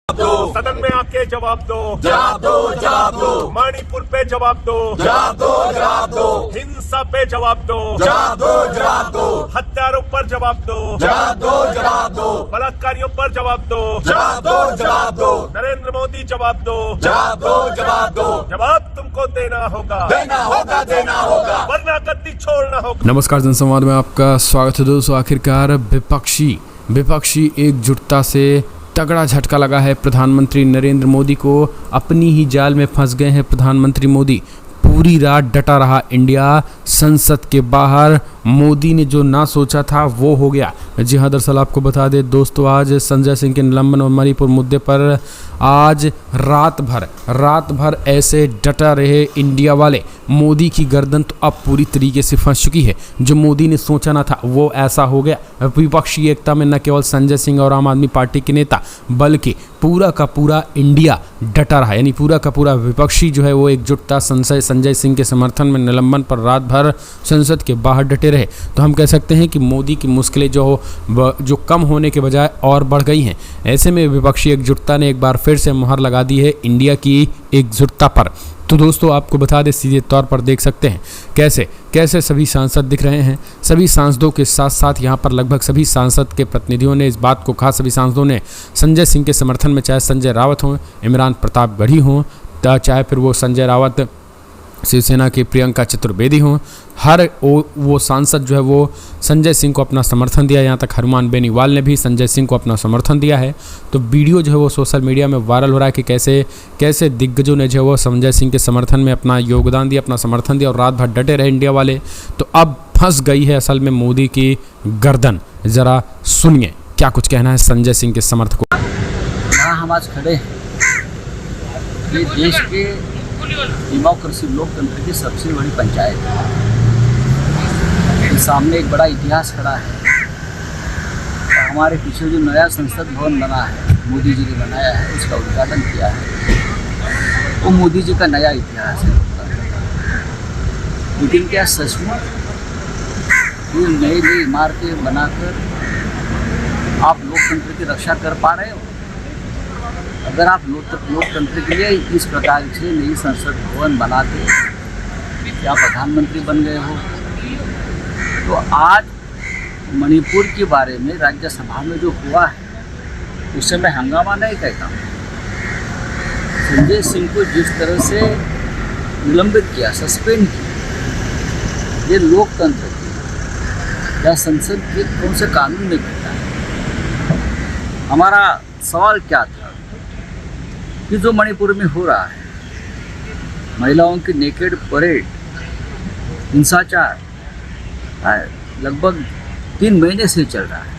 दो, सदन में आके जवाब दो, जवाब दो, जवाब दो, मणिपुर पे जवाब दो, जवाब दो, जवाब दो, हिंसा पे जवाब दो, जवाब दो, जवाब दो, हत्यारों पर जवाब दो, जवाब दो, जवाब दो, बलात्कारियों पर जवाब दो, जवाब दो, जवाब दो, नरेंद्र मोदी जवाब दो, जवाब दो, जवाब दो, जवाब तुमको देना होगा, देना होगा, देना होगा, वरना गद्दी छोड़ना होगा। नमस्कार, जनसंवाद में आपका स्वागत है दोस्तों। आखिरकार विपक्षी एकजुटता से तगड़ा झटका लगा है प्रधानमंत्री नरेंद्र मोदी को। अपनी ही जाल में फंस गए हैं प्रधानमंत्री मोदी। पूरी रात डटा रहा इंडिया। संसद के बाहर मोदी ने जो ना सोचा था वो हो गया। जी हाँ, दरअसल आपको बता दें दोस्तों, आज संजय सिंह के निलंबन और मणिपुर मुद्दे पर आज रात भर ऐसे डटा रहे इंडिया वाले। मोदी की गर्दन तो अब पूरी तरीके से फंस चुकी है। जो मोदी ने सोचा ना था वो ऐसा हो गया। विपक्षी एकता में न केवल संजय सिंह और आम आदमी पार्टी के नेता बल्कि पूरा का पूरा इंडिया डटा रहा। यानी पूरा का पूरा विपक्षी जो है वो एकजुटता संजय सिंह के समर्थन में निलंबन पर रात भर संसद के बाहर डटे रहे। तो हम कह सकते हैं कि मोदी की मुश्किलें जो कम होने के बजाय और बढ़ गई हैं। ऐसे में विपक्षी एकजुटता ने एक बार फिर से मुहर लगा दी है इंडिया की एकजुटता पर। तो दोस्तों आपको बता दें, सीधे तौर पर देख सकते हैं कैसे सभी सांसद दिख रहे हैं। सभी सांसदों के साथ साथ यहाँ पर लगभग सभी सांसद के प्रतिनिधियों ने इस बात को कहा। सभी सांसदों ने संजय सिंह के समर्थन में, चाहे संजय रावत हों, इमरान प्रतापगढ़ी हों, चाहे फिर वो संजय रावत शिवसेना की प्रियंका चतुर्वेदी हों, हर वो सांसद जो है वो संजय सिंह को अपना समर्थन दिया। यहाँ तक हनुमान बेनीवाल ने भी संजय सिंह को अपना समर्थन दिया है। तो वीडियो जो है वो सोशल मीडिया में वायरल हो रहा है कि कैसे दिग्गजों ने जो है वो संजय सिंह के समर्थन में अपना योगदान दिया, अपना समर्थन दिया और रात भर डटे रहे इंडिया वाले। तो अब फंस गई है असल में मोदी की गर्दन। ज़रा सुनिए क्या कुछ कहना है संजय सिंह के समर्थकों। यहाँ हम आज खड़े हैं ये देश के डेमोक्रेसी लोकतंत्र की सबसे बड़ी पंचायत है। सामने एक बड़ा इतिहास खड़ा है। और हमारे पीछे जो नया संसद भवन बना है, मोदी जी ने बनाया है, उसका उद्घाटन किया है। वो मोदी जी का नया इतिहास है। लेकिन क्या सचमुच ये नई इमारतें बनाकर आप लोकतंत्र की रक्षा कर पा रहे हो? अगर आप लोकतंत्र के लिए इस प्रकार से नई संसद भवन बनाते या प्रधानमंत्री बन गए हो, तो आज मणिपुर के बारे में राज्यसभा में जो हुआ है उससे मैं हंगामा नहीं कहता हूँ। संजय सिंह को जिस तरह से निलंबित किया, सस्पेंड किया, ये लोकतंत्र की या संसद के कौन से कानून में कहता है? हमारा सवाल क्या था कि जो मणिपुर में हो रहा है, महिलाओं की नेकेड परेड, हिंसाचार लगभग 3 महीने से चल रहा है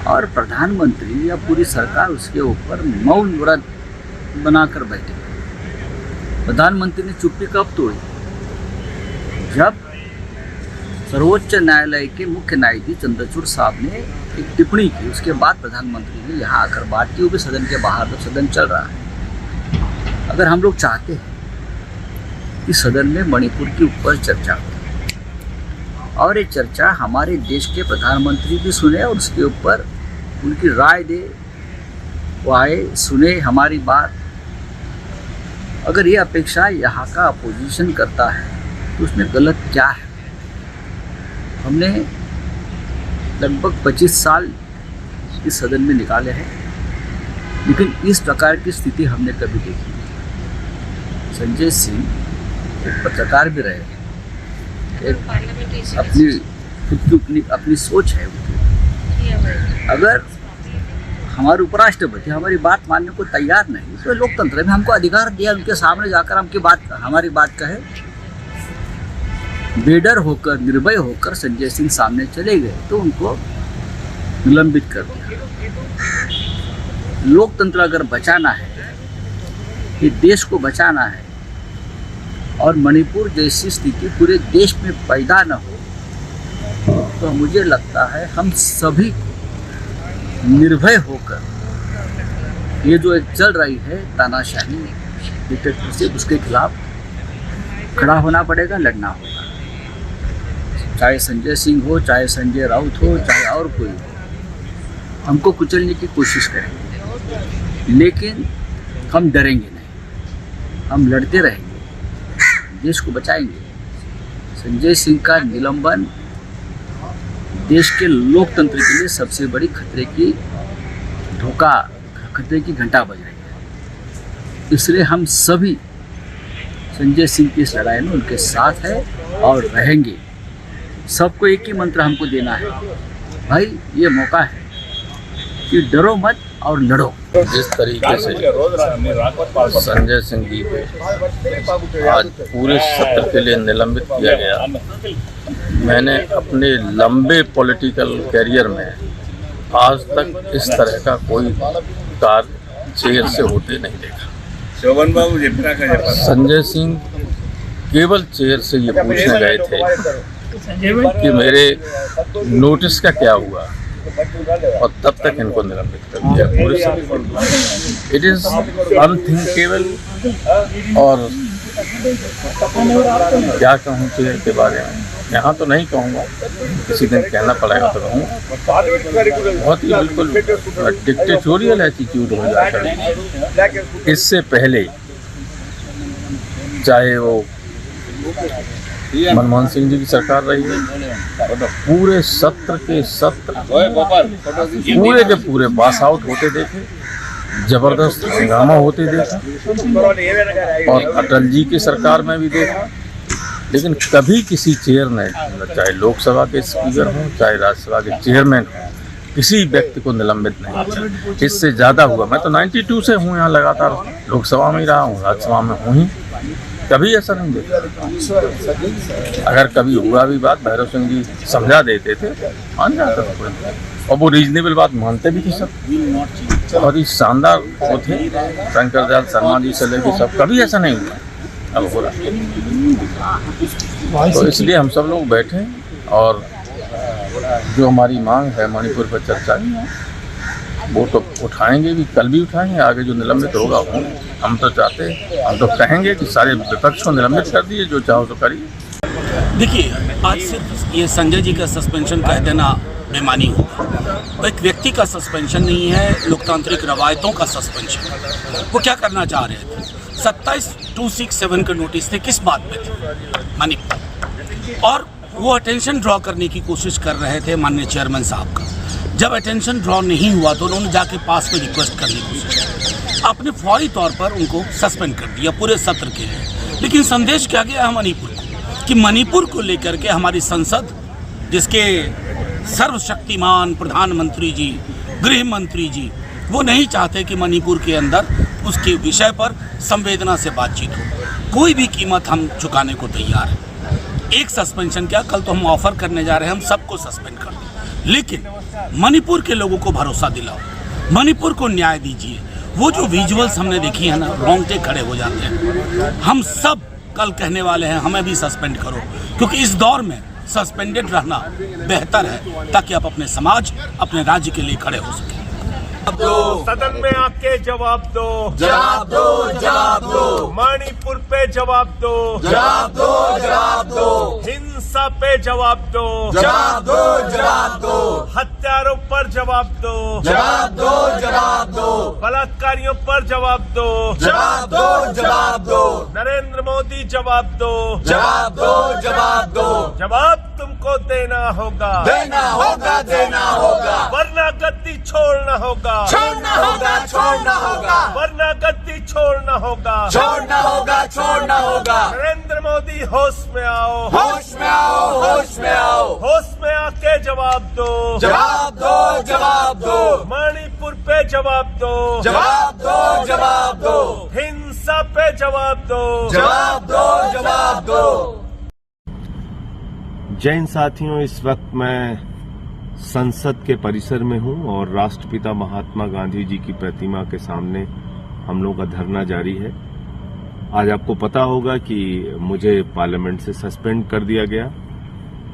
और प्रधानमंत्री या पूरी सरकार उसके ऊपर मौन व्रत बनाकर बैठे। प्रधानमंत्री ने चुप्पी कब तोड़ी? जब सर्वोच्च न्यायालय के मुख्य न्यायाधीश चंद्रचूड़ साहब ने एक टिप्पणी की, उसके बाद प्रधानमंत्री ने यहाँ आकर बात की, वो भी सदन के बाहर, जब सदन चल रहा है। अगर हम लोग चाहते हैं कि सदन में मणिपुर के ऊपर चर्चा हो और ये चर्चा हमारे देश के प्रधानमंत्री भी सुने और उसके ऊपर उनकी राय दे, वो आए, सुने हमारी बात। अगर ये अपेक्षा यहाँ का अपोजिशन करता है तो उसमें गलत क्या है? हमने लगभग 25 साल इस सदन में निकाले हैं, लेकिन इस प्रकार की स्थिति हमने कभी देखी नहीं। संजय सिंह एक पत्रकार भी रहे, अपनी सोच है उनकी। अगर हमारे उपराष्ट्रपति हमारी बात मानने को तैयार नहीं, तो लोकतंत्र में हमको अधिकार दिया उनके सामने जाकर हमारी बात कहे। बेडर होकर, निर्भय होकर संजय सिंह सामने चले गए तो उनको निलंबित कर दिया। लोकतंत्र अगर बचाना है, ये देश को बचाना है और मणिपुर जैसी स्थिति पूरे देश में पैदा न हो, तो मुझे लगता है हम सभी को निर्भय होकर ये जो एक चल रही है तानाशाही, डिक्टेटरशिप, उसके खिलाफ खड़ा होना पड़ेगा, लड़ना होगा। चाहे संजय सिंह हो, चाहे संजय राउत हो, चाहे और कोई हो, हमको कुचलने की कोशिश करेंगे। लेकिन हम डरेंगे नहीं, हम लड़ते रहेंगे, देश को बचाएंगे। संजय सिंह का निलंबन देश के लोकतंत्र के लिए सबसे बड़ी खतरे की घंटा बज रही है। इसलिए हम सभी संजय सिंह की इस लड़ाई में उनके साथ है और रहेंगे। सबको एक ही मंत्र हमको देना है, भाई ये मौका है कि डरो मत और लड़ो। जिस तरीके से संजय सिंह जी को आज पूरे सत्र के लिए निलंबित किया गया, मैंने अपने लंबे पॉलिटिकल कैरियर में आज तक इस तरह का कोई कार्य चेयर से होते नहीं देखा। संजय सिंह केवल चेयर से ये पूछने गए थे कि मेरे नोटिस का क्या हुआ, और तब तक इनको निलंबित कर दिया पूरे सब। It is unthinkable. और क्या कहूँ चेयर के बारे में, यहाँ तो नहीं कहूँगा, किसी दिन कहना पड़ेगा तो कहूँ। बहुत ही बिल्कुल डिक्टेटोरियल एटीट्यूड हो जाता है। इससे पहले चाहे वो मनमोहन सिंह जी की सरकार रही है, पूरे सत्र के सत्र पूरे के पूरे पास आउट होते देखे, जबरदस्त हंगामा होते देखा, और अटल जी की सरकार में भी देखा। लेकिन कभी किसी चेयर ने, चाहे लोकसभा के स्पीकर हों चाहे राज्यसभा के चेयरमैन हों, किसी व्यक्ति को निलंबित नहीं किया। इससे ज़्यादा हुआ। मैं तो 92 से हूँ यहाँ, लगातार लोकसभा में ही रहा हूँ, राज्यसभा में हूँ ही, कभी ऐसा नहीं देखा। अगर कभी हुआ भी बात, भैरव सिंह जी समझा देते थे, मान जाता था, और वो रीजनेबल बात मानते भी थे सब। और ये शानदार वो थे, शंकर दयाल शर्मा जी से लेकर सब, कभी ऐसा नहीं हुआ। अब हो रहा, तो इसलिए हम सब लोग बैठे और जो हमारी मांग है मणिपुर पर चर्चा की, वो तो उठाएंगे भी, कल भी उठाएंगे, आगे जो निलंबित होगा वो हम तो चाहते हैं, हम तो कहेंगे कि सारे विपक्ष को निलंबित कर दिए, जो चाहो तो करिए। देखिए, आज सिर्फ ये संजय जी का सस्पेंशन कह देना बेमानी होगा। तो एक व्यक्ति का सस्पेंशन नहीं है, लोकतांत्रिक रवायतों का सस्पेंशन है। वो क्या करना चाह रहे थे? 27-267 के नोटिस थे, किस बात पे थे? मणिपुर। और वो अटेंशन ड्रॉ करने की कोशिश कर रहे थे माननीय चेयरमैन साहब का। जब अटेंशन ड्रॉ नहीं हुआ तो उन्होंने जाके पास में रिक्वेस्ट करने की कोशिश की। आपने फौरी तौर पर उनको सस्पेंड कर दिया पूरे सत्र के लिए। लेकिन संदेश क्या गया है मणिपुर को, कि मणिपुर को लेकर के हमारी संसद, जिसके सर्वशक्तिमान प्रधानमंत्री जी, गृह मंत्री जी, वो नहीं चाहते कि मणिपुर के अंदर उसके विषय पर संवेदना से बातचीत हो। कोई भी कीमत हम चुकाने को तैयार हैं। एक सस्पेंशन क्या, कल तो हम ऑफर करने जा रहे हैं हम सबको सस्पेंड कर दें। लेकिन मणिपुर के लोगों को भरोसा दिलाओ, मणिपुर को न्याय दीजिए। वो जो विजुअल्स हमने देखी है ना, रोंगटे खड़े हो जाते हैं। हम सब कल कहने वाले हैं हमें भी सस्पेंड करो, क्योंकि इस दौर में सस्पेंडेड रहना बेहतर है, ताकि आप अपने समाज, अपने राज्य के लिए खड़े हो सके। सदन में आके जवाब दो, जवाब दो, जवाब दो, मणिपुर पे जवाब दो, जवाब दो, जवाब दो, हिंसा पे जवाब दो, जवाब दो, जवाब दो, हत्यारों पर जवाब दो, जवाब दो, जवाब दो, बलात्कारियों पर जवाब दो, जवाब दो, जवाब दो, नरेंद्र मोदी जवाब दो, जवाब दो, जवाब दो, जवाब तुमको देना होगा, देना होगा, देना होगा, वरना गद्दी छोड़ना होगा, छोड़ना होगा, छोड़ना होगा, वरना गद्दी छोड़ना होगा, छोड़ना होगा, छोड़ना होगा। नरेंद्र मोदी होश में आओ, होश में आओ, होश में आओ, होश में आके जवाब दो, जवाब दो, जवाब दो, मणिपुर पे जवाब दो, जवाब दो, जवाब दो, हिंसा पे जवाब दो, जवाब दो, जवाब दो। जैन साथियों, इस वक्त मैं संसद के परिसर में हूं और राष्ट्रपिता महात्मा गांधी जी की प्रतिमा के सामने हम लोग का धरना जारी है। आज आपको पता होगा कि मुझे पार्लियामेंट से सस्पेंड कर दिया गया,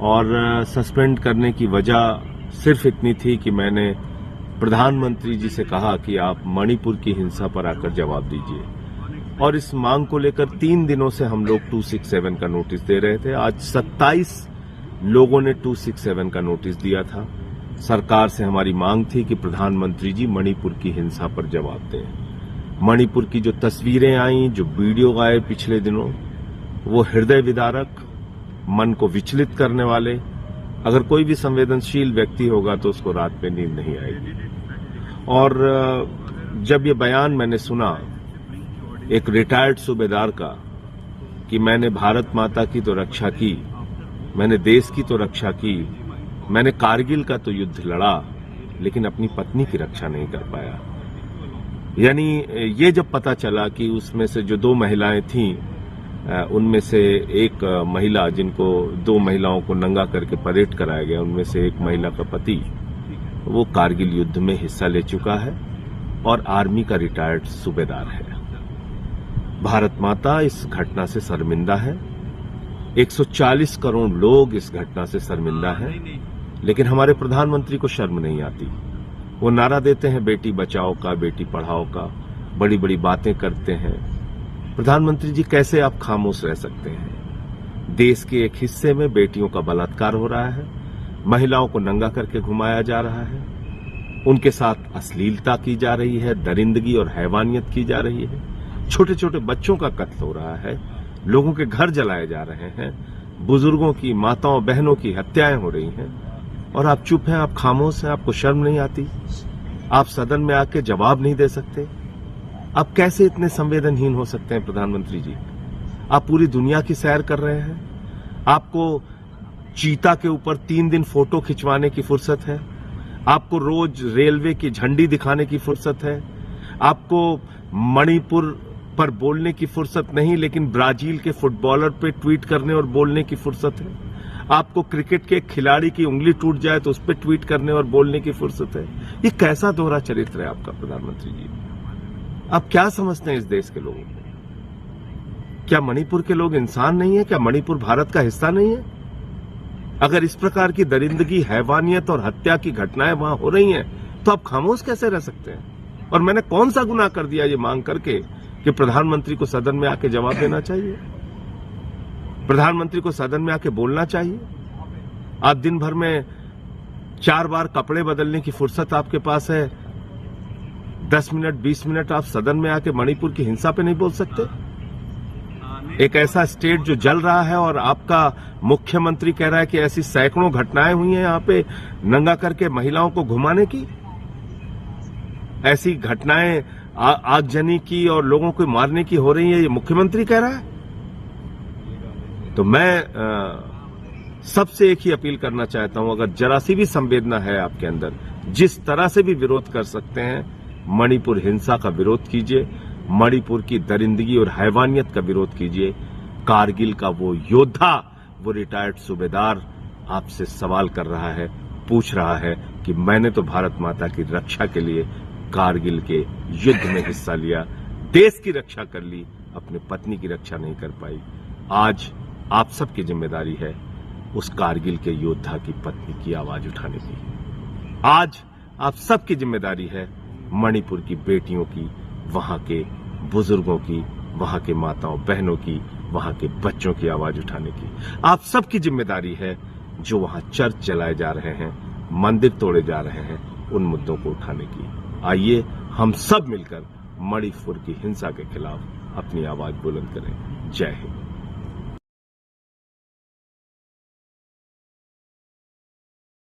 और सस्पेंड करने की वजह सिर्फ इतनी थी कि मैंने प्रधानमंत्री जी से कहा कि आप मणिपुर की हिंसा पर आकर जवाब दीजिए। और इस मांग को लेकर 3 दिनों से हम लोग 267 का नोटिस दे रहे थे। आज 27 लोगों ने 267 का नोटिस दिया था। सरकार से हमारी मांग थी कि प्रधानमंत्री जी मणिपुर की हिंसा पर जवाब दें। मणिपुर की जो तस्वीरें आईं, जो वीडियो आए पिछले दिनों, वो हृदय विदारक, मन को विचलित करने वाले। अगर कोई भी संवेदनशील व्यक्ति होगा तो उसको रात में नींद नहीं आएगी। और जब ये बयान मैंने सुना एक रिटायर्ड सूबेदार का कि मैंने भारत माता की तो रक्षा की, मैंने देश की तो रक्षा की, मैंने कारगिल का तो युद्ध लड़ा, लेकिन अपनी पत्नी की रक्षा नहीं कर पाया। यानी ये जब पता चला कि उसमें से जो 2 महिलाएं थीं, उनमें से एक महिला, जिनको 2 महिलाओं को नंगा करके परेड कराया गया, उनमें से एक महिला का पति वो कारगिल युद्ध में हिस्सा ले चुका है और आर्मी का रिटायर्ड सूबेदार है। भारत माता इस घटना से शर्मिंदा है। 140 करोड़ लोग इस घटना से शर्मिंदा हैं, लेकिन हमारे प्रधानमंत्री को शर्म नहीं आती। वो नारा देते हैं बेटी बचाओ का, बेटी पढ़ाओ का, बड़ी बड़ी बातें करते हैं। प्रधानमंत्री जी, कैसे आप खामोश रह सकते हैं? देश के एक हिस्से में बेटियों का बलात्कार हो रहा है, महिलाओं को नंगा करके घुमाया जा रहा है, उनके साथ अश्लीलता की जा रही है, दरिंदगी और हैवानियत की जा रही है, छोटे छोटे बच्चों का कत्ल हो रहा है, लोगों के घर जलाए जा रहे हैं, बुजुर्गों की, माताओं बहनों की हत्याएं हो रही हैं, और आप चुप हैं, आप खामोश हैं, आपको शर्म नहीं आती? आप सदन में आके जवाब नहीं दे सकते? आप कैसे इतने संवेदनहीन हो सकते हैं प्रधानमंत्री जी? आप पूरी दुनिया की सैर कर रहे हैं, आपको चीता के ऊपर 3 दिन फोटो खिंचवाने की फुर्सत है, आपको रोज रेलवे की झंडी दिखाने की फुर्सत है, आपको मणिपुर पर बोलने की फुर्सत नहीं, लेकिन ब्राजील के फुटबॉलर पे ट्वीट करने और बोलने की फुर्सत है, आपको क्रिकेट के खिलाड़ी की उंगली टूट जाए तो उस पर ट्वीट करने और बोलने की फुर्सत है। ये कैसा दोहरा चरित्र है आपका प्रधानमंत्री जी? आप क्या समझते हैं इस देश के लोगों को? क्या मणिपुर के लोग इंसान नहीं है? क्या मणिपुर भारत का हिस्सा नहीं है? अगर इस प्रकार की दरिंदगी, हैवानियत और हत्या की घटनाएं वहां हो रही हैं, तो आप खामोश कैसे रह सकते हैं? और मैंने कौन सा गुनाह कर दिया ये मांग करके कि प्रधानमंत्री को सदन में आके जवाब देना चाहिए, प्रधानमंत्री को सदन में आके बोलना चाहिए? आप दिन भर में 4 बार कपड़े बदलने की फुर्सत आपके पास है, 10 मिनट 20 मिनट आप सदन में आके मणिपुर की हिंसा पे नहीं बोल सकते? एक ऐसा स्टेट जो जल रहा है और आपका मुख्यमंत्री कह रहा है कि ऐसी सैकड़ों घटनाएं हुई हैं यहां पे नंगा करके महिलाओं को घुमाने की, ऐसी घटनाएं आगजनी की और लोगों को मारने की हो रही है, ये मुख्यमंत्री कह रहा है। तो मैं सबसे एक ही अपील करना चाहता हूं, अगर जरा सी भी संवेदना है आपके अंदर, जिस तरह से भी विरोध कर सकते हैं, मणिपुर हिंसा का विरोध कीजिए, मणिपुर की दरिंदगी और हैवानियत का विरोध कीजिए। कारगिल का वो योद्धा, वो रिटायर्ड सूबेदार आपसे सवाल कर रहा है, पूछ रहा है कि मैंने तो भारत माता की रक्षा के लिए कारगिल के युद्ध में हिस्सा लिया, देश की रक्षा कर ली, अपनी पत्नी की रक्षा नहीं कर पाई। आज आप सबकी जिम्मेदारी है उस कारगिल के योद्धा की पत्नी की आवाज उठाने की। आज आप सबकी जिम्मेदारी है मणिपुर की बेटियों की, वहां के बुजुर्गों की, वहां के माताओं बहनों की, वहां के बच्चों की आवाज उठाने की। आप सबकी जिम्मेदारी है जो वहां चर्च जलाए जा रहे हैं, मंदिर तोड़े जा रहे हैं, उन मुद्दों को उठाने की। आइए हम सब मिलकर मणिपुर की हिंसा के खिलाफ अपनी आवाज बुलंद करें। जय हिंद।